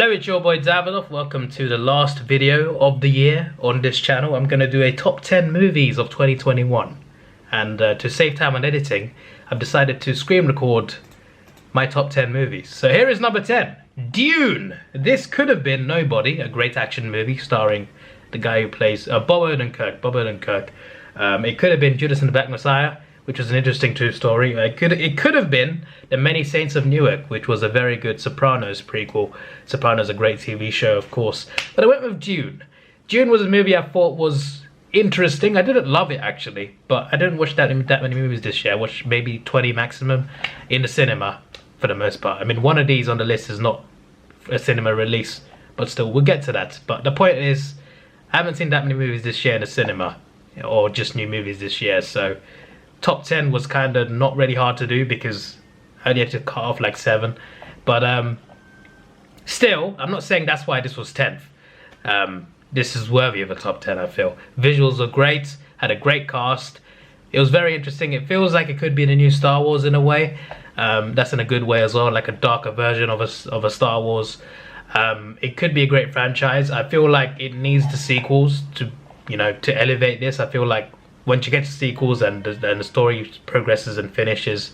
Hello, it's your boy Davidoff. Welcome to the last video of the year on this channel. I'm going to do a top 10 movies of 2021. And to save time on editing, I've decided to screen record my top 10 movies. So here is number 10, Dune. This could have been Nobody, a great action movie starring the guy who plays Bob Odenkirk. It could have been Judas and the Black Messiah, which was an interesting true story. It could have been The Many Saints of Newark, which was a very good Sopranos prequel. Sopranos, a great TV show, of course. But I went with Dune. Dune was a movie I thought was interesting. I didn't love it, actually, but I didn't watch that many movies this year. I watched maybe 20 maximum in the cinema, for the most part. I mean, one of these on the list is not a cinema release, but still, we'll get to that. But the point is, I haven't seen that many movies this year in the cinema, or just new movies this year, so top 10 was kind of not really hard to do because I only had to cut off like 7. But still, I'm not saying that's why this was 10th. This is worthy of a top 10, I feel. Visuals are great, had a great cast. It was very interesting. It feels like it could be the new Star Wars in a way. That's in a good way as well, like a darker version of a Star Wars. It could be a great franchise. I feel like it needs the sequels to, to elevate this. I feel like once you get to sequels and the story progresses and finishes,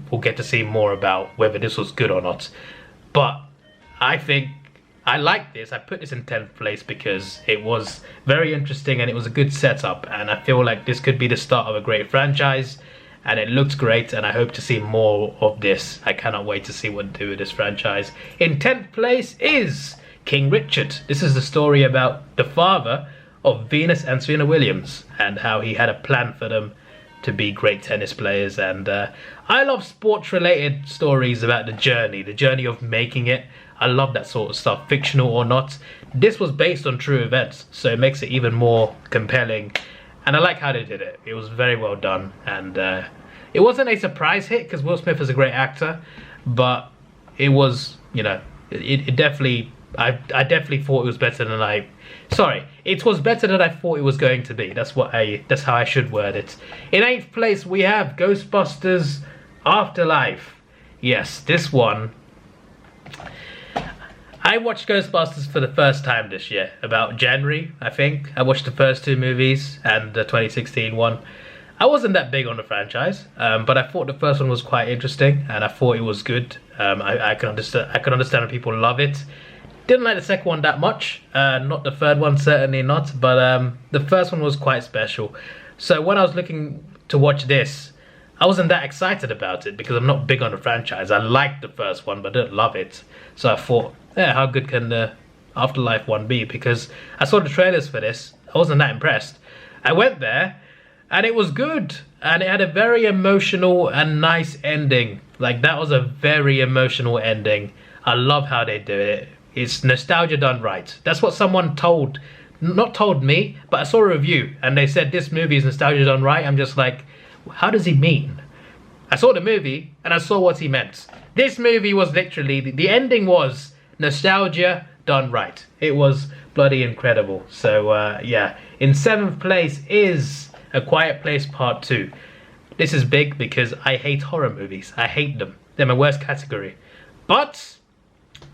we'll get to see more about whether this was good or not. But I think I like this. I put this in 10th place because it was very interesting and it was a good setup, and I feel like this could be the start of a great franchise, and it looks great, and I hope to see more of this. I cannot wait to see what to do with this franchise. In 10th place is King Richard. This is the story about the father of Venus and Serena Williams and how he had a plan for them to be great tennis players. And I love sports related stories about the journey of making it. I love that sort of stuff, fictional or not. This was based on true events, so it makes it even more compelling, and I like how they did it. It was very well done, and it wasn't a surprise hit because Will Smith is a great actor, but it was, it definitely, I definitely thought it was better than it was better than I thought it was going to be. That's how I should word it. In 8th place we have Ghostbusters Afterlife. Yes, this one. I watched Ghostbusters for the first time this year, about January, I think. I watched the first 2 movies and the 2016 one. I wasn't that big on the franchise, but I thought the first one was quite interesting, and I thought it was good. I can understand when people love it. Didn't like the second one that much, not the third one, certainly not, but the first one was quite special. So when I was looking to watch this, I wasn't that excited about it because I'm not big on the franchise. I liked the first one, but I didn't love it. So I thought, yeah, how good can the Afterlife one be? Because I saw the trailers for this, I wasn't that impressed. I went there, and it was good, and it had a very emotional and nice ending. Like, that was a very emotional ending. I love how they do it. It's nostalgia done right. That's what someone not told me, but I saw a review and they said this movie is nostalgia done right. I'm just like, how does he mean? I saw the movie and I saw what he meant. This movie was literally, the ending was nostalgia done right. It was bloody incredible. So yeah, in 7th place is A Quiet Place Part 2. This is big because I hate horror movies. I hate them. They're my worst category. But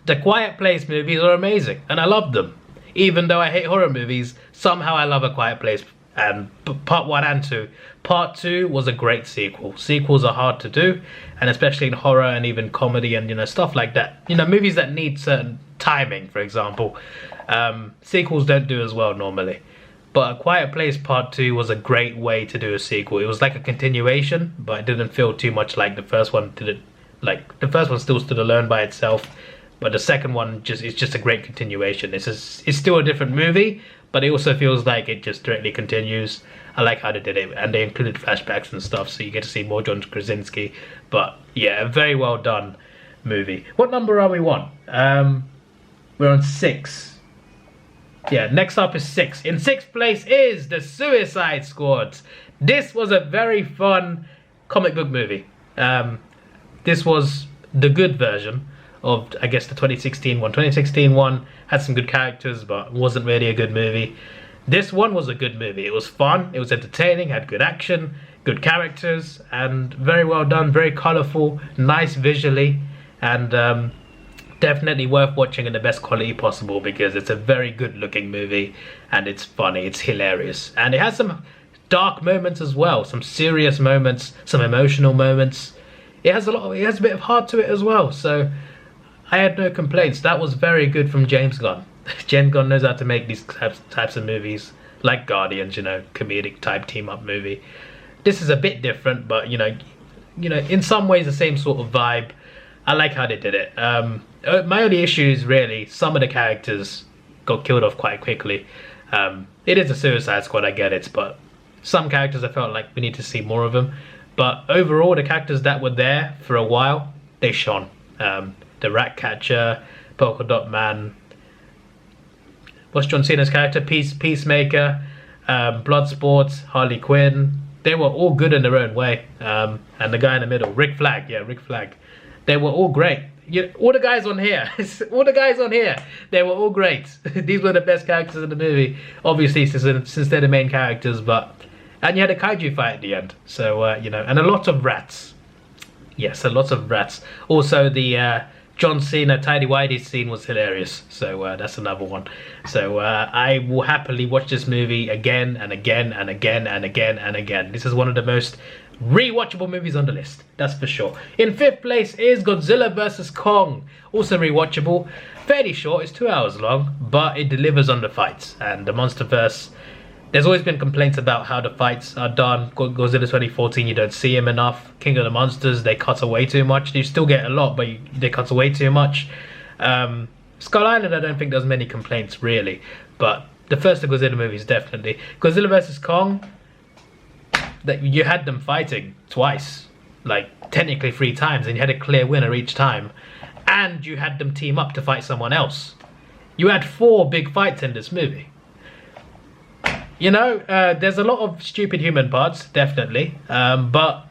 the Quiet Place movies are amazing, and I love them. Even though I hate horror movies, somehow I love A Quiet Place, and part 1 and 2. Part 2 was a great sequel. Sequels are hard to do, and especially in horror and even comedy and stuff like that. Movies that need certain timing, for example. Sequels don't do as well normally. But A Quiet Place Part 2 was a great way to do a sequel. It was like a continuation, but it didn't feel too much like the first one did. Like, the first one still stood alone by itself. But the second one is just a great continuation. It's still a different movie, but it also feels like it just directly continues. I like how they did it, and they included flashbacks and stuff, so you get to see more John Krasinski. But yeah, a very well done movie. What number are we on? We're on 6. Yeah, next up is 6. In 6th place is The Suicide Squad. This was a very fun comic book movie. This was the good version of, I guess, the 2016 one. 2016 one had some good characters, but wasn't really a good movie. This one was a good movie. It was fun, it was entertaining, had good action, good characters, and very well done, very colourful, nice visually, and Definitely worth watching in the best quality possible because it's a very good looking movie and it's funny, it's hilarious. And it has some dark moments as well, some serious moments, some emotional moments. It has a bit of heart to it as well, so I had no complaints. That was very good from James Gunn. James Gunn knows how to make these types of movies, like Guardians, you know, comedic type team up movie. This is a bit different, but you know, in some ways the same sort of vibe. I like how they did it. My only issue is really some of the characters got killed off quite quickly. It is a Suicide Squad, I get it, but some characters I felt like we need to see more of them. But overall, the characters that were there for a while, they shone. The Ratcatcher, Polka Dot Man, what's John Cena's character? Peacemaker, Bloodsport, Harley Quinn. They were all good in their own way. And the guy in the middle, Rick Flag. They were all great. All the guys on here, they were all great. These were the best characters in the movie, obviously since they're the main characters. And you had a kaiju fight at the end, so you know, and a lot of rats. Yes, a lot of rats. Also, the John Cena tidy whitey scene was hilarious, so that's another one. So I will happily watch this movie again and again and again and again and again. This is one of the most rewatchable movies on the list, that's for sure. In 5th place is Godzilla vs. Kong, also rewatchable. Fairly short, it's 2 hours long, but it delivers on the fights. And the Monsterverse, there's always been complaints about how the fights are done. Godzilla 2014, you don't see him enough. King of the Monsters, they cut away too much. You still get a lot, but they cut away too much. Skull Island, I don't think there's many complaints really, but the first of Godzilla movies definitely. Godzilla vs. Kong, that you had them fighting twice, like technically 3 times, and you had a clear winner each time, and you had them team up to fight someone else. You had 4 big fights in this movie. You know, there's a lot of stupid human parts, definitely, but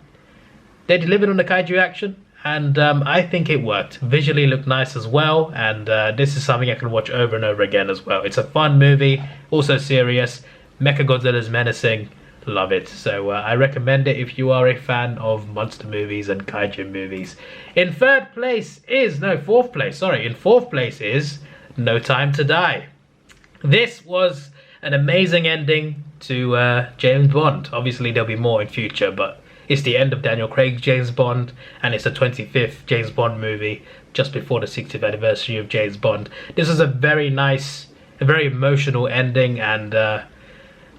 they delivered on the kaiju action, and I think it worked. Visually looked nice as well, and this is something I can watch over and over again as well. It's a fun movie, also serious. Mechagodzilla's menacing. Love it. So I recommend it if you are a fan of monster movies and kaiju movies. In 4th place is No Time to Die. This was an amazing ending to James Bond. Obviously there'll be more in future, but it's the end of Daniel Craig's James Bond, and it's the 25th James Bond movie, just before the 60th anniversary of James Bond. This is a very nice, a very emotional ending, and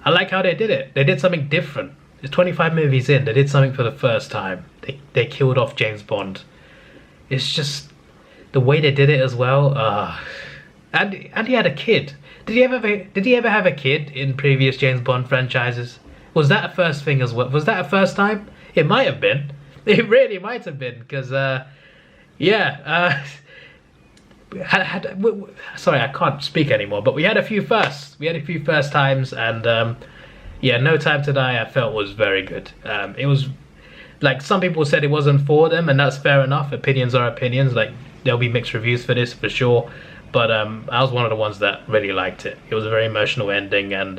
I like how they did it. They did something different. It's 25 movies in, they did something for the first time. They killed off James Bond. It's just the way they did it as well. And he had a kid. Did he ever have a kid in previous James Bond franchises? Was that a first thing as well? Was that a first time? It might have been. It really might have been, because sorry, I can't speak anymore, but we had a few firsts. We had a few first times, and yeah, No Time to Die I felt was very good. It was, like, some people said it wasn't for them, and that's fair enough. Opinions are opinions. Like, there'll be mixed reviews for this for sure, but I was one of the ones that really liked it. It was a very emotional ending, and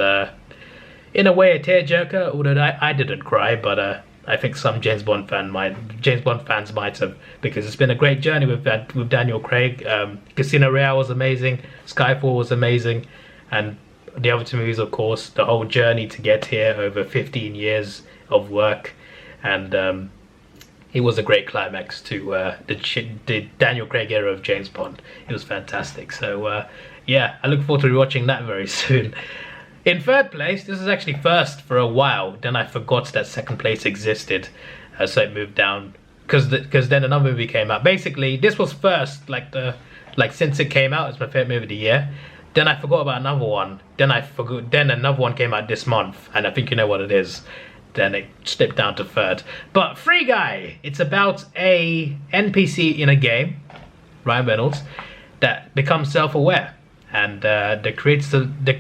in a way a tearjerker, although I didn't cry, but I think some James Bond fans might have, because it's been a great journey with Daniel Craig. Casino Royale was amazing, Skyfall was amazing, and the other 2 movies, of course, the whole journey to get here over 15 years of work, and it was a great climax to the Daniel Craig era of James Bond. It was fantastic. So yeah, I look forward to rewatching that very soon. In 3rd place, this is actually first for a while, then I forgot that 2nd place existed, so it moved down, because then another movie came out. Basically, this was first, since it came out, it's my favourite movie of the year. Then I forgot about another one, then another one came out this month, and I think you know what it is. Then it slipped down to 3rd. But Free Guy, it's about a NPC in a game, Ryan Reynolds, that becomes self-aware. And the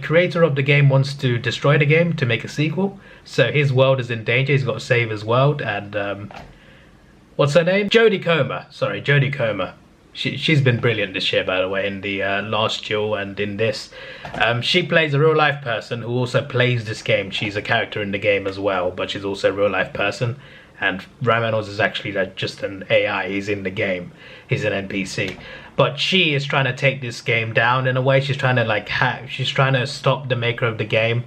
creator of the game wants to destroy the game to make a sequel. So his world is in danger. He's got to save his world. And what's her name? Jodie Comer. She's been brilliant this year, by the way, in the Last Duel and in this. She plays a real life person who also plays this game. She's a character in the game as well, but she's also a real life person. And Ryan Reynolds is actually just an AI. He's in the game. He's an NPC. but she is trying to take this game down in a way. She's trying to like she's trying to stop the maker of the game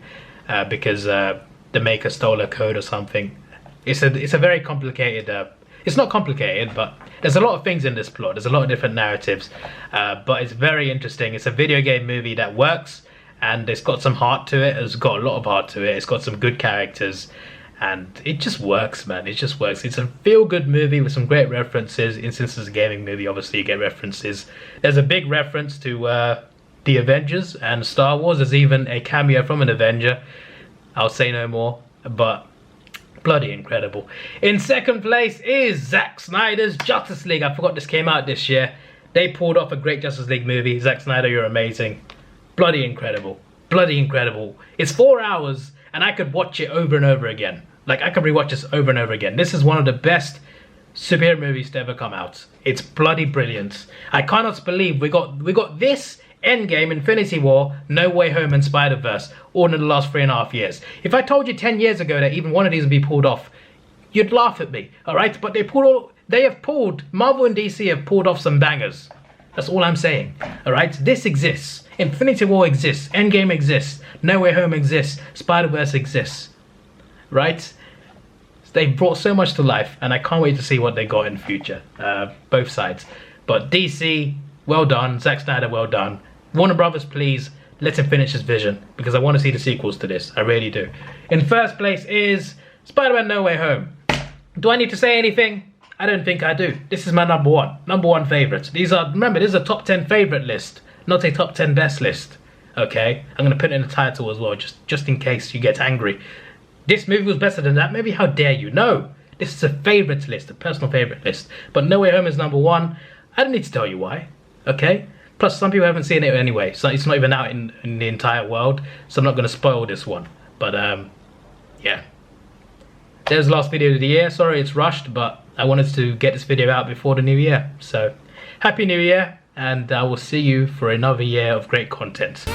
because the maker stole her code or something. It's a very complicated. It's not complicated, but there's a lot of things in this plot. There's a lot of different narratives, but it's very interesting. It's a video game movie that works, and it's got some heart to it. It's got a lot of heart to it. It's got some good characters, and it just works, man. It just works. It's a feel-good movie with some great references. Since it's a gaming movie, obviously you get references. There's a big reference to the Avengers and Star Wars. There's even a cameo from an Avenger. I'll say no more, but bloody incredible. In second place is Zack Snyder's Justice League. I forgot this came out this year. They pulled off a great Justice League movie. Zack Snyder, you're amazing. Bloody incredible. Bloody incredible. It's 4 hours and I could watch it over and over again. Like, I could rewatch this over and over again. This is one of the best superhero movies to ever come out. It's bloody brilliant. I cannot believe we got this, Endgame, Infinity War, No Way Home, and Spider-Verse all in the last 3.5 years. If I told you 10 years ago that even one of these would be pulled off, you'd laugh at me, alright? But Marvel and DC have pulled off some bangers. That's all I'm saying, alright? This exists. Infinity War exists. Endgame exists. No Way Home exists. Spider-Verse exists. Right? They've brought so much to life, and I can't wait to see what they got in the future. Both sides. But DC, well done. Zack Snyder, well done. Warner Brothers, please, let him finish his vision, because I want to see the sequels to this. I really do. In first place is Spider-Man No Way Home. Do I need to say anything? I don't think I do. This is my number one favorite. Remember, this is a top 10 favorite list, not a top 10 best list. Okay? I'm going to put it in the title as well, just in case you get angry. This movie was better than that. Maybe how dare you? No. This is a favorite list, a personal favorite list. But No Way Home is number one. I don't need to tell you why. Okay? Plus, some people haven't seen it anyway, so it's not even out in the entire world, so I'm not going to spoil this one. But, yeah. There's the last video of the year. Sorry it's rushed, but I wanted to get this video out before the new year. So, Happy New Year, and I will see you for another year of great content.